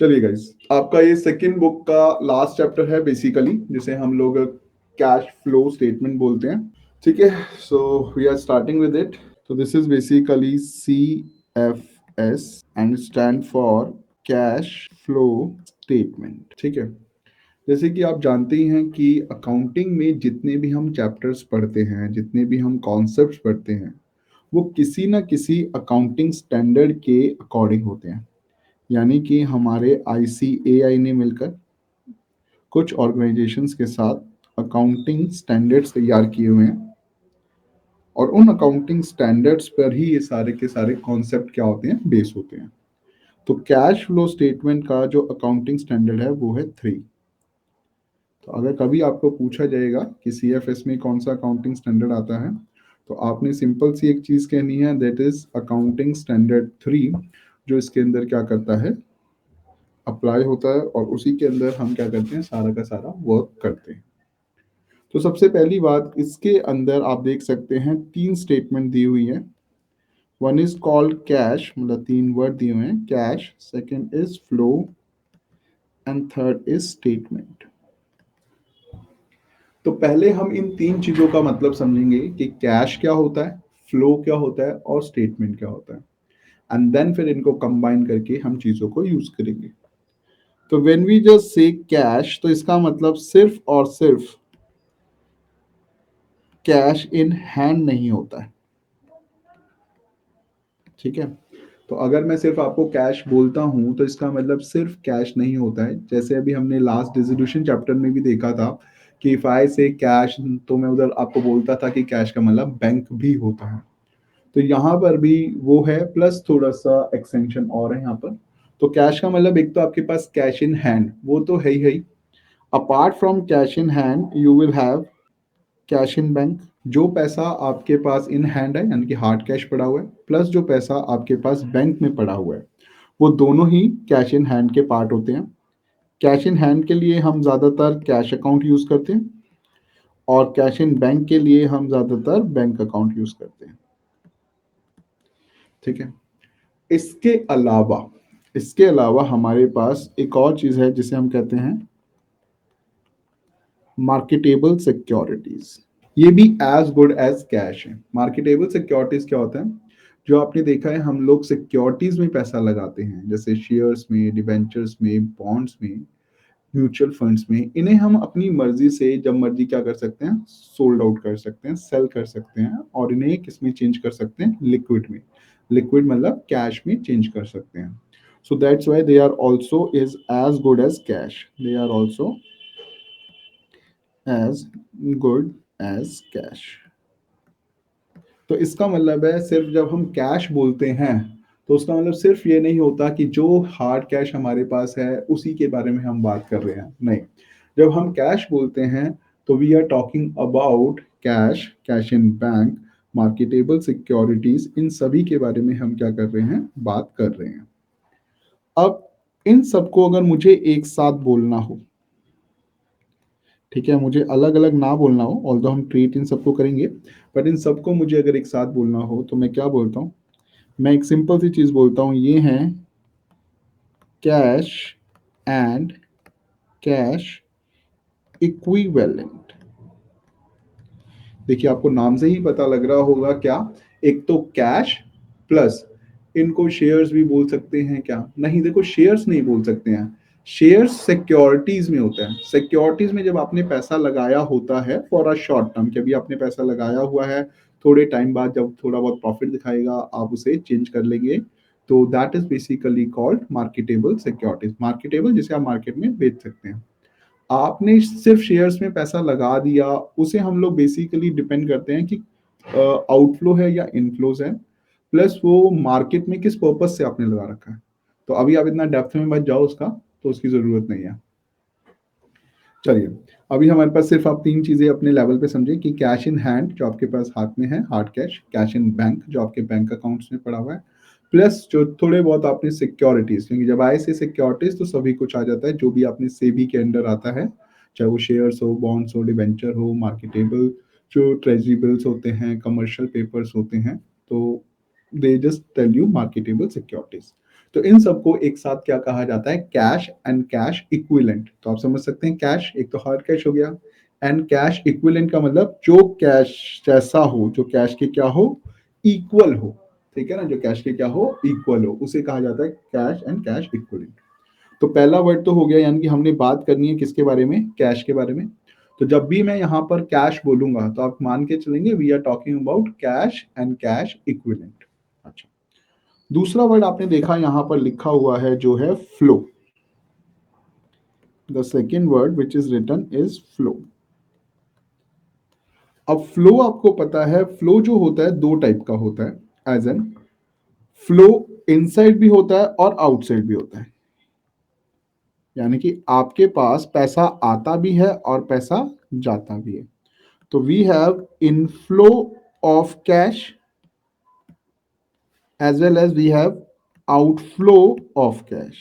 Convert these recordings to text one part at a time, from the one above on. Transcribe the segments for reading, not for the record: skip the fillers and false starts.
चलिए गाइस, आपका ये सेकंड बुक का लास्ट चैप्टर है बेसिकली, जिसे हम लोग कैश फ्लो स्टेटमेंट बोलते हैं। ठीक है, so we are starting with it. तो this is basically CFS and stand for cash flow statement. ठीक है, जैसे कि आप जानते ही हैं कि अकाउंटिंग में जितने भी हम चैप्टर्स पढ़ते हैं, जितने भी हम कॉन्सेप्ट्स पढ़ते हैं, वो किसी ना किसी अकाउंटिंग स्टैंडर्ड के अकॉर्डिंग होते हैं। यानी कि हमारे ICAI ने मिलकर कुछ ऑर्गेनाइजेशंस के साथ अकाउंटिंग स्टैंडर्ड्स तैयार किए हुए हैं, और उन अकाउंटिंग स्टैंडर्ड्स पर ही ये सारे के सारे कॉन्सेप्ट क्या होते हैं, बेस होते हैं। तो कैश फ्लो स्टेटमेंट का जो अकाउंटिंग स्टैंडर्ड है वो है 3। तो अगर कभी आपको पूछा जाएगा कि CFS में कौन सा अकाउंटिंग स्टैंडर्ड आता है, तो आपने सिंपल सी एक चीज़ कहनी है, दैट इज अकाउंटिंग स्टैंडर्ड 3, जो इसके अंदर क्या करता है, अप्लाई होता है, और उसी के अंदर हम क्या करते हैं, सारा का सारा वर्क करते हैं। तो सबसे पहली बात, इसके अंदर आप देख सकते हैं 3 स्टेटमेंट दी हुई है। वन इज कॉल्ड कैश, मतलब 3 वर्ड दिए हुए हैं, cash, second is flow, and third is statement. तो पहले हम इन 3 चीजों का मतलब समझेंगे कि कैश क्या होता है, फ्लो क्या होता है, और स्टेटमेंट क्या होता है, एंड देन फिर इनको कंबाइन करके हम चीजों को यूज करेंगे। तो when we just say cash, तो इसका मतलब सिर्फ और सिर्फ कैश इन हैंड नहीं होता है। ठीक है, तो अगर मैं सिर्फ आपको कैश बोलता हूं तो इसका मतलब सिर्फ कैश नहीं होता है। जैसे अभी हमने लास्ट डिस्ट्रीब्यूशन चैप्टर में भी देखा था कि इफ आई से कैश, तो मैं उधर आपको बोलता था कि कैश का मतलब बैंक भी होता है। तो यहाँ पर भी वो है, प्लस थोड़ा सा एक्सटेंशन और है यहाँ पर। तो कैश का मतलब एक तो आपके पास कैश इन हैंड, वो तो है ही। Apart from cash in hand you will have cash in bank. जो पैसा आपके पास इन हैंड है, यानी कि हार्ड कैश पड़ा हुआ है, प्लस जो पैसा आपके पास बैंक में पड़ा हुआ है, वो दोनों ही कैश इन हैंड के पार्ट होते हैं। कैश इन हैंड के लिए हम ज़्यादातर कैश अकाउंट यूज़ करते हैं, और कैश इन बैंक के लिए हम ज़्यादातर बैंक अकाउंट यूज़ करते हैं। ठीक है, इसके अलावा हमारे पास एक और चीज़ है जिसे हम कहते हैं मार्केटेबल सिक्योरिटीज। ये भी एज गुड एज कैश है। मार्केटेबल सिक्योरिटीज क्या होता है, जो आपने देखा है हम लोग सिक्योरिटीज में पैसा लगाते हैं, जैसे शेयर्स में, डिबेंचर्स में, बॉन्ड्स में, म्यूचुअल फंड्स में। इन्हें हम अपनी मर्जी से जब मर्जी क्या कर सकते हैं, सोल्ड आउट कर सकते हैं, सेल कर सकते हैं, और इन्हें किस में चेंज कर सकते हैं, लिक्विड में। लिक्विड मतलब कैश में चेंज कर सकते हैं। So that's why they are also is as good as cash, they are also as good as cash. तो इसका मतलब है, सिर्फ जब हम कैश बोलते हैं तो उसका मतलब सिर्फ ये नहीं होता कि जो हार्ड कैश हमारे पास है उसी के बारे में हम बात कर रहे हैं, नहीं। जब हम कैश बोलते हैं तो we are talking about cash, cash in bank, marketable securities, इन सभी के बारे में हम क्या कर रहे हैं, बात कर रहे हैं। अब इन सबको अगर मुझे एक साथ बोलना हो, ठीक है, मुझे अलग अलग ना बोलना हो, ऑल्दो हम ट्रीट इन सबको करेंगे, बट इन सबको मुझे अगर एक साथ बोलना हो तो मैं क्या बोलता हूँ, मैं एक सिंपल सी चीज बोलता हूँ, ये है कैश एंड कैश इक्विवेलेंट। देखिए, आपको नाम से ही पता लग रहा होगा क्या, एक तो कैश प्लस, इनको शेयर्स भी बोल सकते हैं क्या, नहीं, देखो शेयर्स नहीं बोल सकते हैं। शेयर्स सिक्योरिटीज में होता है। सिक्योरिटीज में जब आपने पैसा लगाया होता है फॉर अ शॉर्ट टर्म, कि अभी आपने पैसा लगाया हुआ है, थोड़े टाइम बाद जब थोड़ा बहुत प्रॉफिट दिखाएगा आप उसे चेंज कर लेंगे, तो that is basically called marketable securities. Marketable जिसे आप मार्केट में बेच सकते हैं। आपने सिर्फ शेयर्स में पैसा लगा दिया, उसे हम लोग बेसिकली डिपेंड करते हैं कि आउटफ्लो है या इनफ्लोज है, प्लस वो मार्केट में किस पर्पज से आपने लगा रखा है। तो अभी आप इतना डेप्थ में मत जाओ उसका, तो उसकी जरूरत नहीं है। चलिए, अभी हमारे पास सिर्फ आप 3 चीजें अपने लेवल पे समझे कि कैश इन हैंड जो आपके पास हाथ में है, hard cash, cash in bank जो आपके बैंक अकाउंट्स में पड़ा हुआ है, प्लस जो थोड़े बहुत आपने सिक्योरिटीज, क्योंकि जब आए से सिक्योरिटीज तो सभी कुछ आ जाता है जो भी आपने सेबी के अंडर आता है, चाहे वो शेयर्स हो, बॉन्ड्स हो, डिवेंचर हो, मार्केटेबल जो ट्रेजरी बिल्स होते हैं, कमर्शियल पेपर्स होते हैं, तो they just tell you marketable securities. तो इन सबको एक साथ क्या कहा जाता है, कैश एंड कैश इक्विवेलेंट। तो आप समझ सकते हैं, कैश एक तो हार्ड कैश हो गया, एंड कैश इक्विवेलेंट का मतलब जो कैश जैसा हो, जो कैश के क्या हो, इक्वल हो। ठीक है ना, जो कैश के क्या हो, इक्वल हो, उसे कहा जाता है कैश एंड कैश इक्विवेलेंट। तो पहला वर्ड तो हो गया, यानी कि हमने बात करनी है किसके बारे में, कैश के बारे में। तो जब भी मैं यहाँ पर कैश बोलूंगा तो आप मान के चलेंगे we are talking about cash and cash equivalent. अच्छा, दूसरा वर्ड आपने देखा यहाँ पर लिखा हुआ है जो है flow. The second word which is written is flow. अब फ्लो आपको पता है, फ्लो जो होता है दो टाइप का होता है, एज एन फ्लो इनसाइड भी होता है और आउटसाइड भी होता है। यानी कि आपके पास पैसा आता भी है और पैसा जाता भी है। तो we have inflow of cash as well as we have outflow of cash.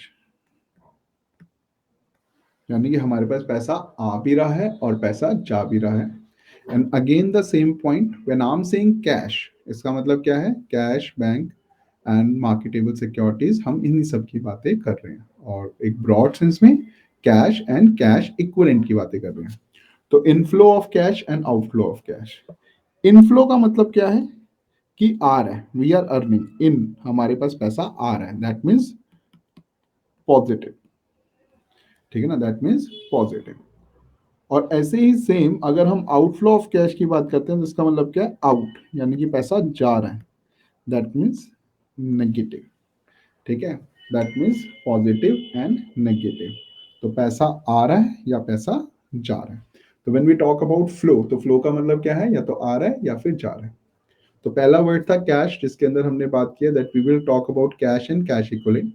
यानी कि हमारे पास पैसा आ भी रहा है और पैसा जा भी रहा है। And again the same point, when I am saying cash, इसका मतलब क्या है, cash, bank and marketable securities, हम इन्हीं सब की बातें कर रहे हैं, और एक ब्रॉड सेंस में कैश एंड कैश इक्विवेलेंट की बातें कर रहे हैं। तो inflow of cash and outflow of cash. Inflow का मतलब क्या है कि आ रहा है, वी आर अर्निंग इन, हमारे पास पैसा आ रहा है, दैट मीन्स पॉजिटिव। ठीक है ना, दैट मीन्स पॉजिटिव। और ऐसे ही सेम अगर हम आउटफ्लो ऑफ कैश की बात करते हैं तो इसका मतलब क्या है, आउट, यानी कि पैसा जा रहा है, दैट मीन्स नेगेटिव। ठीक है, that means positive and negative. तो पैसा आ रहा है या पैसा जा रहा है। तो when we talk about flow, तो फ्लो का मतलब क्या है, या तो आ रहा है या फिर जा रहा है। तो पहला वर्ड था कैश, जिसके अंदर हमने बात किया that we will talk about cash and cash equivalent.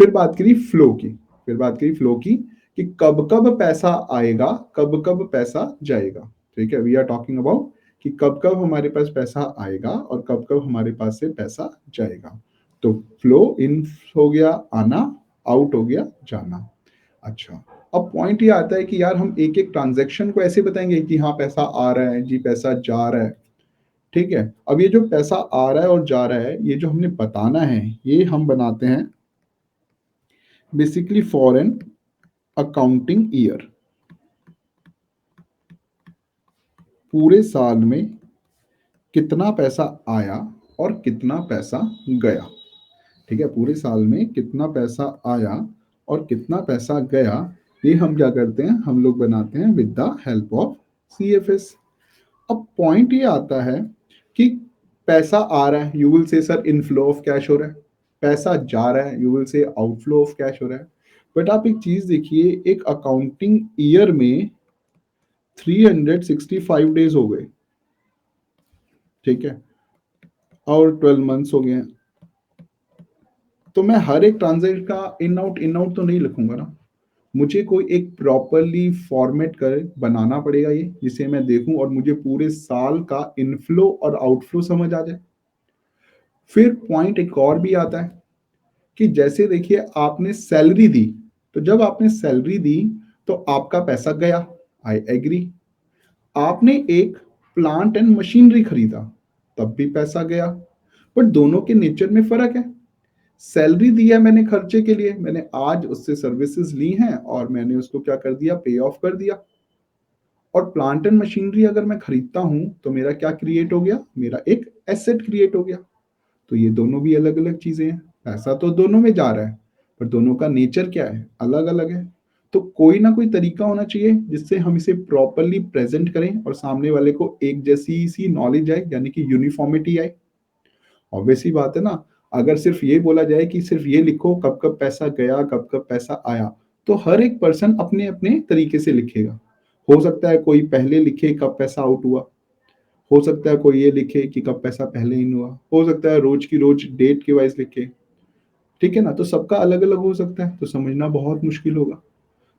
फिर बात करी फ्लो की, फिर बात करी फ्लो की, कि कब कब पैसा आएगा, कब कब पैसा जाएगा। ठीक है, वी आर टॉकिंग अबाउट कि कब कब हमारे पास पैसा आएगा और कब कब हमारे पास से पैसा जाएगा। तो फ्लो इन हो गया आना, आउट हो गया जाना। अच्छा, अब पॉइंट ये आता है कि यार हम एक एक ट्रांजेक्शन को ऐसे बताएंगे कि हाँ पैसा आ रहा है जी, पैसा जा रहा है। ठीक है, अब ये जो पैसा आ रहा है और जा रहा है, ये जो हमने बताना है, ये हम बनाते हैं basically for an accounting year. पूरे साल में कितना पैसा आया और कितना पैसा गया। ठीक है, पूरे साल में कितना पैसा आया और कितना पैसा गया, ये हम क्या करते हैं, हम लोग बनाते हैं with the help of CFS। अब पॉइंट ये आता है कि पैसा आ रहा है, you will say sir inflow of cash हो रहा है, पैसा जा रहा है, you will say outflow of cash हो रहा है। बट आप एक चीज देखिए, एक अकाउंटिंग ईयर में 365 डेज हो गए। ठीक है, और 12 मंथ्स हो गए हैं। तो मैं हर एक ट्रांजेक्शन का इन आउट तो नहीं लिखूंगा ना, मुझे कोई एक प्रॉपरली फॉर्मेट कर बनाना पड़ेगा ये, जिसे मैं देखूं और मुझे पूरे साल का इनफ्लो और आउटफ्लो समझ आ जाए। फिर पॉइंट एक और भी आता है कि जैसे देखिए आपने सैलरी दी, तो जब आपने सैलरी दी तो आपका पैसा गया, आई एग्री। आपने एक प्लांट एंड मशीनरी खरीदा, तब भी पैसा गया। बट दोनों के नेचर में फर्क है। सैलरी दी है मैंने खर्चे के लिए, मैंने आज उससे सर्विसेज ली हैं और मैंने उसको क्या कर दिया, पे ऑफ कर दिया। और प्लांट एंड मशीनरी अगर मैं खरीदता हूं तो मेरा क्या क्रिएट हो गया, मेरा एक एसेट क्रिएट हो गया। तो ये दोनों भी अलग अलग चीजें हैं, पैसा तो दोनों में जा रहा है, पर दोनों का नेचर क्या है, अलग अलग है। तो कोई ना कोई तरीका होना चाहिए जिससे हम इसे प्रॉपरली प्रेजेंट करें और सामने वाले को एक जैसी सी नॉलेज आए, यानी कि यूनिफॉर्मिटी आए। ऑब्वियस ही बात है ना, अगर सिर्फ ये बोला जाए कि सिर्फ ये लिखो कब कब पैसा गया कब कब पैसा आया, तो हर एक पर्सन अपने अपने तरीके से लिखेगा। हो सकता है कोई पहले लिखे कब पैसा आउट हुआ, हो सकता है कोई ये लिखे कि कब पैसा पहले इन हुआ, हो सकता है रोज की रोज डेट के वाइज लिखे। ठीक है ना, तो सबका अलग अलग हो सकता है, तो समझना बहुत मुश्किल होगा।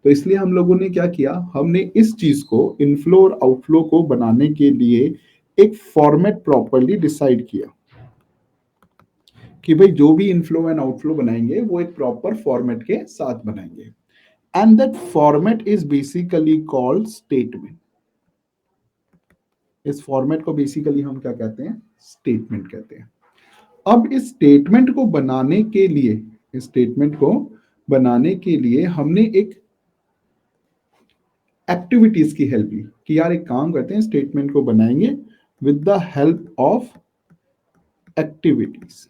तो इसलिए हम लोगों ने क्या किया, हमने इस चीज को इनफ्लो और आउटफ्लो को बनाने के लिए एक फॉर्मेट प्रॉपरली डिसाइड किया कि भाई जो भी इनफ्लो एंड आउटफ्लो बनाएंगे वो एक प्रॉपर फॉर्मेट के साथ बनाएंगे। And that format is basically called statement. इस फॉर्मेट को बेसिकली हम क्या कहते हैं, स्टेटमेंट कहते हैं। अब इस स्टेटमेंट को बनाने के लिए, इस स्टेटमेंट को बनाने के लिए हमने एक एक्टिविटीज की हेल्प ली कि यार एक काम करते हैं, स्टेटमेंट को बनाएंगे with the help of activities.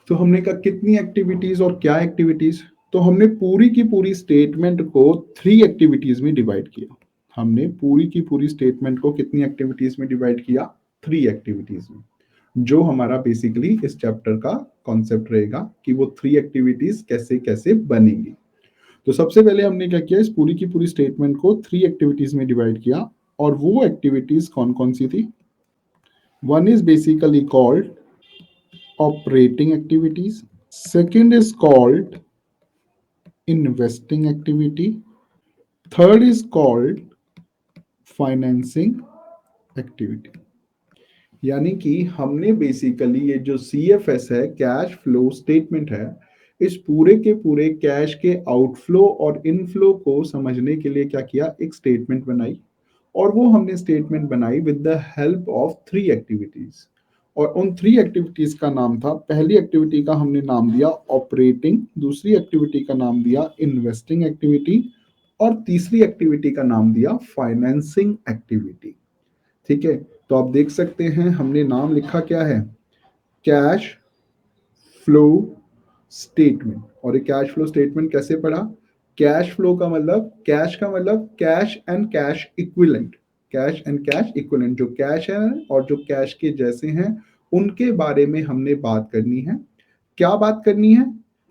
तो हमने कहा कितनी एक्टिविटीज और क्या एक्टिविटीज, तो हमने पूरी की पूरी स्टेटमेंट को 3 एक्टिविटीज में डिवाइड किया। हमने पूरी की पूरी स्टेटमेंट को कितनी एक्टिविटीज में डिवाइड किया? 3 एक्टिविटीज में, जो हमारा बेसिकली इस चैप्टर का कॉन्सेप्ट रहेगा कि वो 3 एक्टिविटीज कैसे कैसे बनेंगी। तो सबसे पहले हमने क्या किया, इस पूरी की पूरी स्टेटमेंट को 3 एक्टिविटीज में डिवाइड किया। और वो एक्टिविटीज कौन कौन सी थी? One is basically called operating activities. Second is called investing activity. Third is called financing activity. यानी कि हमने बेसिकली ये जो CFS है, कैश फ्लो स्टेटमेंट है, इस पूरे के पूरे कैश के आउटफ्लो और इनफ्लो को समझने के लिए क्या किया, एक स्टेटमेंट बनाई। और वो हमने स्टेटमेंट बनाई with the help of 3 activities. और उन 3 एक्टिविटीज का नाम था, पहली एक्टिविटी का हमने नाम दिया ऑपरेटिंग, दूसरी एक्टिविटी का नाम दिया इन्वेस्टिंग एक्टिविटी, और तीसरी एक्टिविटी का नाम दिया फाइनेंसिंग एक्टिविटी। ठीक है, तो आप देख सकते हैं हमने नाम लिखा क्या है, कैश फ्लो स्टेटमेंट। और ये कैश फ्लो स्टेटमेंट कैसे पढ़ा? कैश फ्लो का मतलब, कैश का मतलब cash and cash equivalent, cash and cash equivalent, जो कैश है और जो कैश के जैसे हैं उनके बारे में हमने बात करनी है। क्या बात करनी है?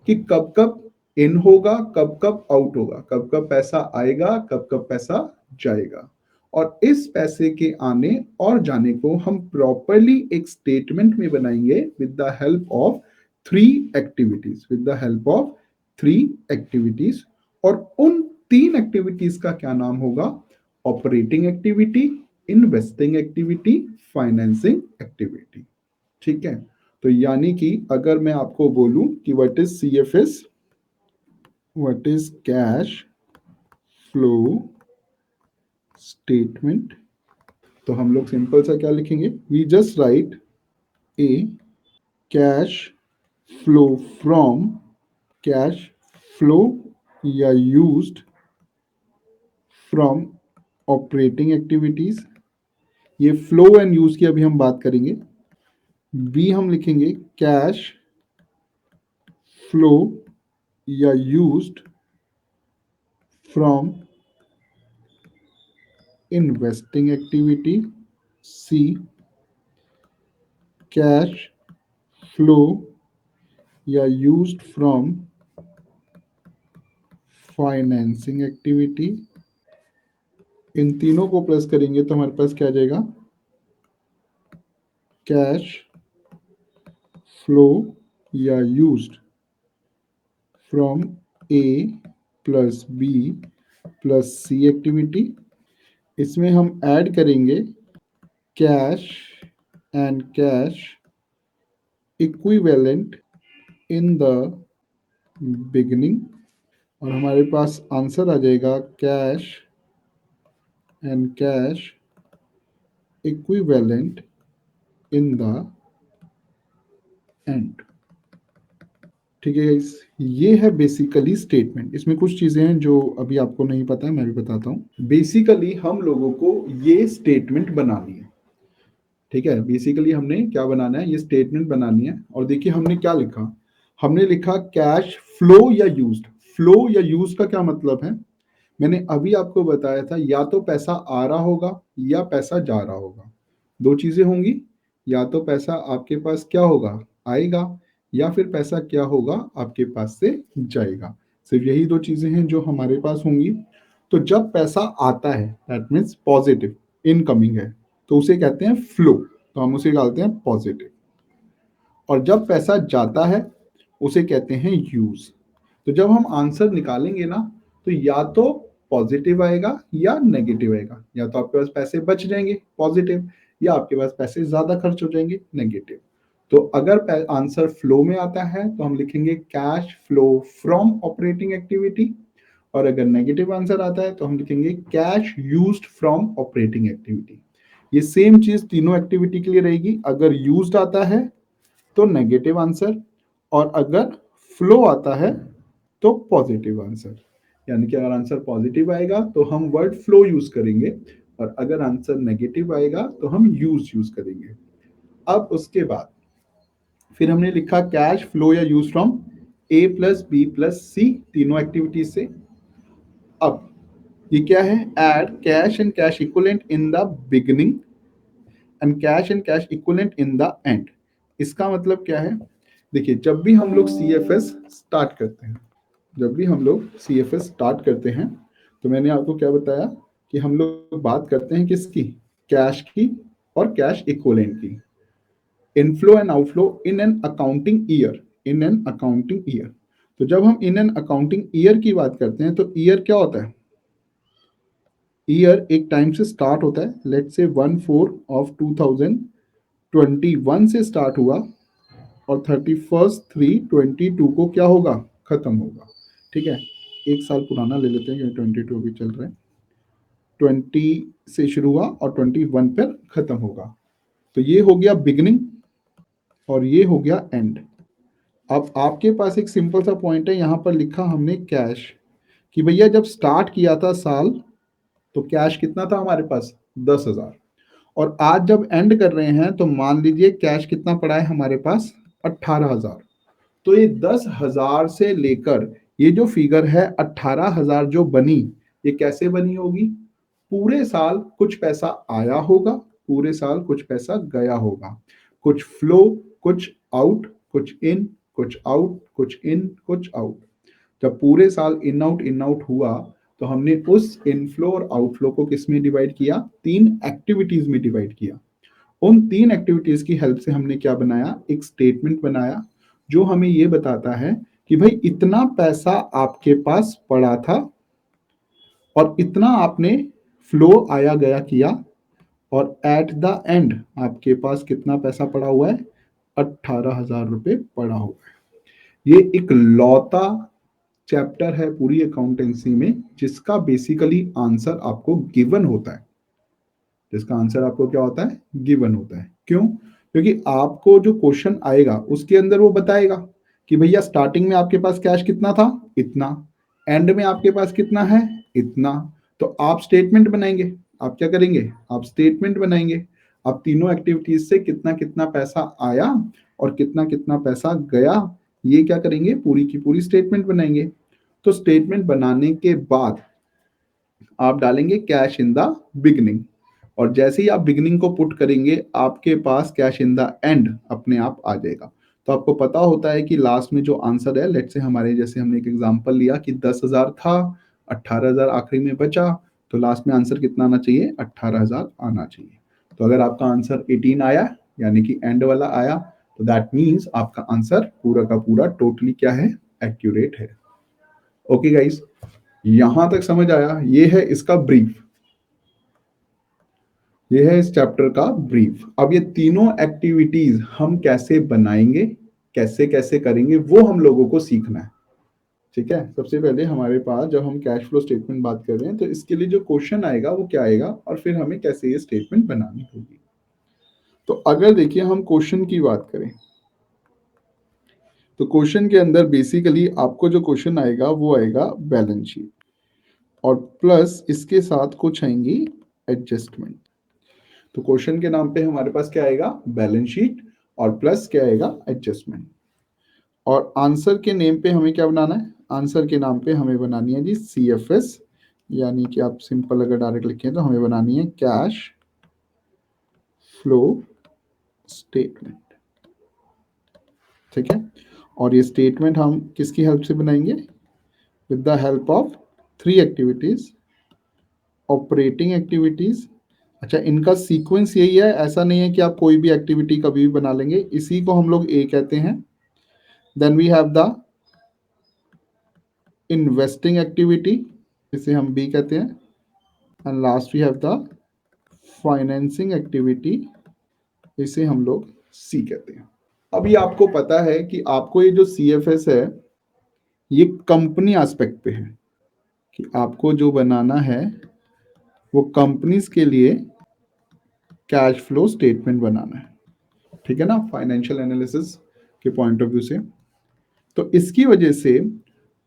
कि कब कब इन होगा, कब कब आउट होगा, कब कब पैसा आएगा, कब कब पैसा जाएगा। और इस पैसे के आने और जाने को हम प्रॉपरली एक स्टेटमेंट में बनाएंगे with the help of 3 activities, with the help of 3 activities. और उन 3 एक्टिविटीज का क्या नाम होगा? Operating activity, investing activity, financing activity. ठीक है, तो यानी कि अगर मैं आपको बोलूं कि what is CFS, what is cash flow statement, तो हम लोग सिंपल सा क्या लिखेंगे, we just write a cash flow from, cash flow या यूज्ड फ्रॉम ऑपरेटिंग एक्टिविटीज। ये फ्लो एंड यूज की अभी हम बात करेंगे। बी हम लिखेंगे कैश फ्लो या used from investing activity. C cash flow या यूज्ड फ्रॉम फाइनेंसिंग एक्टिविटी। इन तीनों को प्लस करेंगे तो हमारे पास क्या आ जाएगा, कैश फ्लो या used from A plus B plus C activity. इसमें हम ऐड करेंगे cash and cash equivalent in the beginning, और हमारे पास आंसर आ जाएगा cash and cash equivalent in the end. ठीक है गाइस, ये है बेसिकली स्टेटमेंट। इसमें कुछ चीजें हैं जो अभी आपको नहीं पता है, मैं भी बताता हूँ। बेसिकली हम लोगों को ये स्टेटमेंट बनानी है। ठीक है, बेसिकली हमने क्या बनाना है, ये स्टेटमेंट बनानी है। और देखिए हमने क्या लिखा, हमने लिखा कैश फ्लो या यूज्ड। फ्लो या यूज का क्या मतलब है, मैंने अभी आपको बताया था, या तो पैसा आ रहा होगा या पैसा जा रहा होगा। दो चीजें होंगी, या तो पैसा आपके पास क्या होगा, आएगा, या फिर पैसा क्या होगा, आपके पास से जाएगा। सिर्फ यही दो चीजें हैं जो हमारे पास होंगी। तो जब पैसा आता है दैट मीन्स पॉजिटिव, इनकमिंग है, तो उसे कहते हैं फ्लो, तो हम उसे डालते हैं पॉजिटिव। और जब पैसा जाता है उसे कहते हैं यूज। तो जब हम आंसर निकालेंगे ना, तो या तो पॉजिटिव आएगा या नेगेटिव आएगा, या तो आपके पास पैसे बच जाएंगे पॉजिटिव, या आपके पास पैसे ज्यादा खर्च हो जाएंगे नेगेटिव। तो अगर आंसर फ्लो में आता है तो हम लिखेंगे cash flow from operating activity, और अगर नेगेटिव आंसर आता है तो हम लिखेंगे cash used from operating activity. ये सेम चीज तीनों एक्टिविटी के लिए रहेगी। अगर यूज्ड आता है तो नेगेटिव आंसर, और अगर फ्लो आता है तो पॉजिटिव आंसर। यानी कि अगर आंसर पॉजिटिव आएगा तो हम वर्ड फ्लो यूज करेंगे, और अगर आंसर नेगेटिव आएगा तो हम यूज करेंगे। अब उसके बाद फिर हमने लिखा कैश फ्लो या use from A plus B plus C, तीनों एक्टिविटीज से। अब ये क्या है, add cash and cash equivalent in the beginning and cash and cash equivalent in the end. इसका मतलब क्या है, देखिए जब भी हम लोग सी एफ एस स्टार्ट करते हैं, जब भी हम लोग सी एफ एस स्टार्ट करते हैं, तो मैंने आपको क्या बताया कि हम लोग बात करते हैं किसकी, कैश की और कैश इक्विवेलेंट की। Inflow and outflow in an accounting year, in an accounting year. तो जब हम इन एन अकाउंटिंग ईयर की बात करते हैं तो ईयर क्या होता है, ईयर एक टाइम से स्टार्ट होता है। लेट्स से 1/4/2021 से स्टार्ट हुआ और 31/3/22 को क्या होगा, खत्म होगा। ठीक है, एक साल पुराना ले लेते हैं क्योंकि 22 अभी चल रहा है। 20 से शुरू हुआ और 21 पर खत्म होगा। तो ये हो गया बिगिनिंग और ये हो गया एंड। अब आपके पास एक सिंपल सा पॉइंट है, यहाँ पर लिखा हमने कैश, कि भैया जब स्टार्ट किया था साल तो कैश कितना था हमारे पास, 10,000। और आज जब एंड कर रहे हैं तो मान लीजिए कैश कितना पड़ा है हमारे पास, 18,000। तो ये 10,000 से लेकर ये जो फिगर है 18,000 जो बनी, ये कैसे बनी होगी, पूरे साल कुछ पैसा आया होगा, पूरे साल कुछ पैसा गया होगा, कुछ फ्लो कुछ आउट, कुछ इन कुछ आउट, कुछ इन कुछ आउट। जब पूरे साल इन आउट हुआ तो हमने उस इनफ्लो और आउटफ्लो को किस में डिवाइड किया, तीन एक्टिविटीज में डिवाइड किया। उन तीन एक्टिविटीज की हेल्प से हमने क्या बनाया, एक स्टेटमेंट बनाया जो हमें ये बताता है कि भाई इतना पैसा आपके पास पड़ा था और इतना आपने फ्लो आया गया किया, और एट द एंड आपके पास कितना पैसा पड़ा हुआ है, 18,000 रुपए पड़ा हुआ है। ये एक लौता चैप्टर है पूरी अकाउंटेंसी में जिसका बेसिकली आंसर आपको गिवन होता है, जिसका आंसर आपको क्या होता है, गिवन होता है। क्यों, क्योंकि आपको जो क्वेश्चन आएगा उसके अंदर वो बताएगा कि भैया स्टार्टिंग में आपके पास कैश कितना था, इतना, एंड में आपके पास कितना है, इतना। तो आप स्टेटमेंट बनाएंगे, आप क्या करेंगे, आप स्टेटमेंट बनाएंगे। आप तीनों एक्टिविटीज से कितना कितना पैसा आया और कितना कितना पैसा गया, ये क्या करेंगे, पूरी की पूरी स्टेटमेंट बनाएंगे। तो स्टेटमेंट बनाने के बाद आप डालेंगे कैश इन द बिगनिंग, और जैसे ही आप बिगनिंग को पुट करेंगे आपके पास कैश इन द एंड अपने आप आ जाएगा। तो आपको पता होता है कि लास्ट में जो आंसर है, लेट से हमारे जैसे हमने एक एग्जांपल लिया कि 10,000 था, 18,000 आखिरी में बचा, तो लास्ट में आंसर कितना आना चाहिए, 18,000 आना चाहिए। तो अगर आपका आंसर 18 आया यानी कि एंड वाला आया, तो दैट मीन्स आपका आंसर पूरा का पूरा टोटली क्या है, एक्यूरेट है। ओके गाइस, यहां तक समझ आया, ये है इसका ब्रीफ, ये है इस चैप्टर का ब्रीफ। अब ये तीनों एक्टिविटीज हम कैसे बनाएंगे, कैसे कैसे करेंगे, वो हम लोगों को सीखना है। ठीक है, सबसे पहले हमारे पास जब हम कैश फ्लो स्टेटमेंट बात कर रहे हैं तो इसके लिए जो क्वेश्चन आएगा वो क्या आएगा, और फिर हमें कैसे ये स्टेटमेंट बनानी होगी। तो अगर देखिए हम क्वेश्चन की बात करें तो क्वेश्चन के अंदर बेसिकली आपको जो क्वेश्चन आएगा वो आएगा बैलेंस शीट, और प्लस इसके साथ कुछ आएंगी एडजस्टमेंट। तो क्वेश्चन के नाम पे हमारे पास क्या आएगा, बैलेंस शीट, और प्लस क्या आएगा, एडजस्टमेंट। और आंसर के नेम पे हमें क्या बनाना है, आंसर के नाम पे हमें बनानी है जी सी एफ एस, यानी कि आप सिंपल अगर डायरेक्ट लिखें तो हमें बनानी है कैश फ्लो स्टेटमेंट। ठीक है, और ये स्टेटमेंट हम किसकी हेल्प से बनाएंगे, with the help of three activities, operating activities. अच्छा, इनका सीक्वेंस यही है, ऐसा नहीं है कि आप कोई भी एक्टिविटी कभी भी बना लेंगे, इसी को हम लोग ए कहते हैं। Then we have the investing activity, इसे हम बी कहते हैं, and last we have the financing activity, इसे हम लोग सी कहते हैं। अभी आपको पता है कि आपको ये जो सी एफ एस है ये कंपनी एस्पेक्ट पे है, कि आपको जो बनाना है वो कंपनीज के लिए कैश फ्लो स्टेटमेंट बनाना है, ठीक है ना, फाइनेंशियल एनालिसिस के पॉइंट ऑफ व्यू से। तो इसकी वजह से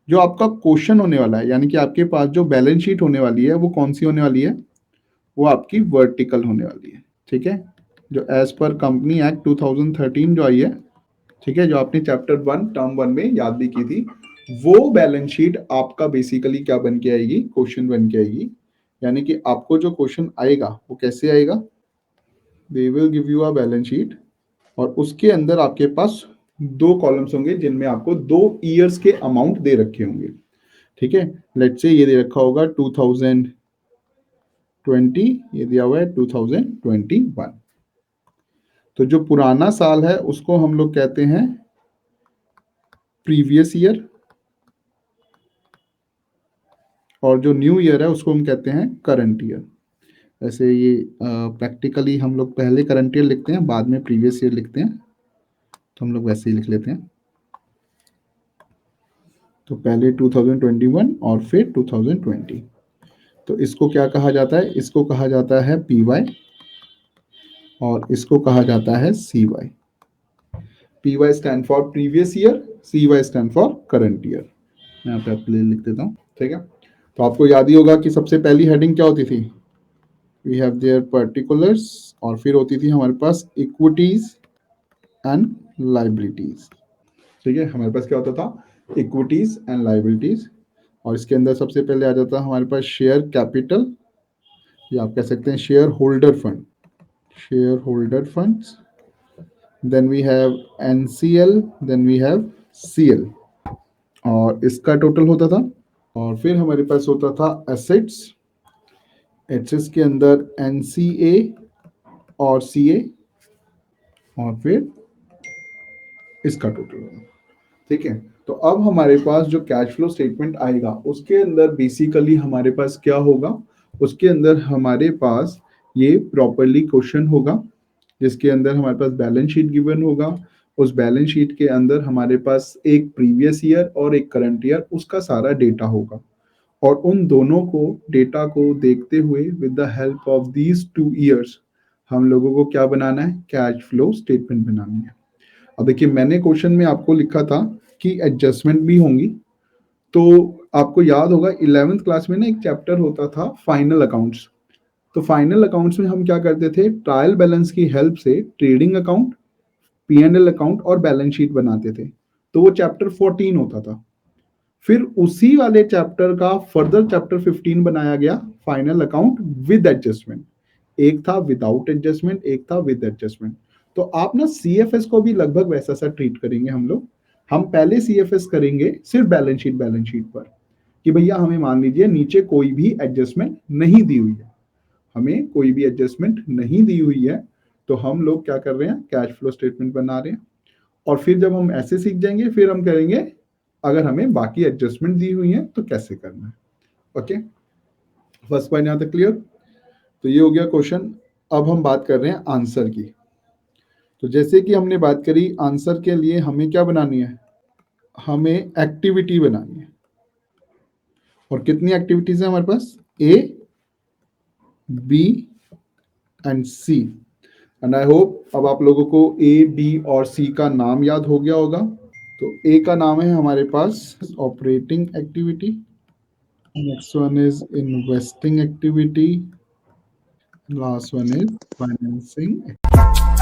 जो आपका क्वेश्चन होने वाला है, यानी कि आपके पास जो बैलेंस शीट होने वाली है वो कौन सी होने वाली है, वो आपकी वर्टिकल होने वाली है, ठीक है, जो एज पर कंपनी एक्ट 2013 जो आई है, ठीक है, जो आपने चैप्टर 1 टर्म 1 में याद भी की थी, वो बैलेंस शीट आपका बेसिकली क्या बन के आएगी, क्वेश्चन बन के आएगी। यानी कि आपको जो क्वेश्चन आएगा वो कैसे आएगा, they will give you a balance sheet और उसके अंदर आपके पास दो कॉलम्स होंगे जिनमें आपको 2 ईयर्स के अमाउंट दे रखे होंगे, ठीक है। लेट्स से ये दे रखा होगा 2020, ये दिया हुआ है 2021। तो जो पुराना साल है उसको हम लोग कहते हैं प्रीवियस ईयर और जो न्यू ईयर है उसको हम कहते हैं करंट ईयर। ऐसे ये प्रैक्टिकली हम लोग पहले करंट ईयर लिखते हैं, बाद में प्रीवियस ईयर लिखते हैं, तो हम लोग वैसे ही लिख लेते हैं। तो पहले 2021 और फिर 2020। तो इसको क्या कहा जाता है, इसको कहा जाता है पीवाई और इसको कहा जाता है CY. PY stand for previous year, CY stand for current year. मैं यहाँ पे आपके लिए लिख देता हूँ, ठीक है। तो आपको याद ही होगा कि सबसे पहली हेडिंग क्या होती थी, वी हैव देयर पर्टिकुलर्स, और फिर होती थी हमारे पास इक्विटीज एंड लाइबिलिटीज, ठीक है। हमारे पास क्या होता था, इक्विटीज एंड लाइबिलिटीज, और इसके अंदर सबसे पहले आ जाता है हमारे पास शेयर कैपिटल, या आप कह सकते हैं shareholder fund, shareholder funds, then we have NCL, then we have CL, और इसका टोटल होता था। और फिर हमारे पास होता था एसेट्स, एसेट्स के अंदर एनसीए और सीए, और फिर इसका टोटल होगा, ठीक है। तो अब हमारे पास जो कैश फ्लो स्टेटमेंट आएगा उसके अंदर बेसिकली हमारे पास क्या होगा, उसके अंदर हमारे पास ये प्रॉपरली क्वेश्चन होगा जिसके अंदर हमारे पास बैलेंस शीट गिवन होगा। उस बैलेंस शीट के अंदर हमारे पास एक प्रीवियस ईयर और एक करंट ईयर, उसका सारा डेटा होगा, और उन दोनों को डेटा को देखते हुए with the help of these 2 years हम लोगों को क्या बनाना है, कैश फ्लो स्टेटमेंट बनानी है। अब देखिए मैंने क्वेश्चन में आपको लिखा था कि एडजस्टमेंट भी होंगी, तो आपको याद होगा 11th क्लास में ना एक चैप्टर होता था फाइनल अकाउंट्स। तो फाइनल अकाउंट्स में हम क्या करते थे, ट्रायल बैलेंस की हेल्प से ट्रेडिंग अकाउंट, पीएनएल अकाउंट और बैलेंस शीट बनाते थे। तो वो चैप्टर 14 होता था। फिर उसी वाले चैप्टर का फर्दर चैप्टर 15 बनाया गया, फाइनल अकाउंट विद एडजस्टमेंट। एक था विदाउट एडजस्टमेंट, एक था विद एडजस्टमेंट। तो आप ना सीएफएस को भी लगभग वैसा सा ट्रीट करेंगे हम लोग। हम पहले सीएफएस करेंगे सिर्फ बैलेंस शीट पर, कि भैया हमें मान लीजिए नीचे कोई भी एडजस्टमेंट नहीं दी हुई है, हमें कोई भी एडजस्टमेंट नहीं दी हुई है, तो हम लोग क्या कर रहे हैं, कैश फ्लो स्टेटमेंट बना रहे हैं। और फिर जब हम ऐसे सीख जाएंगे फिर हम करेंगे अगर हमें बाकी एडजस्टमेंट दी हुई है तो कैसे करना है। ओके, फर्स्ट पॉइंट यहाँ तक क्लियर। तो ये हो गया क्वेश्चन। अब हम बात कर रहे हैं आंसर की। तो जैसे कि हमने बात करी, आंसर के लिए हमें क्या बनानी है, हमें एक्टिविटी बनानी है। और कितनी एक्टिविटीज है हमारे पास, A, B and C. And I hope अब आप लोगों को ए, बी और सी का नाम याद हो गया होगा। तो ए का नाम है हमारे पास operating activity, next one is investing activity, last one is financing activity.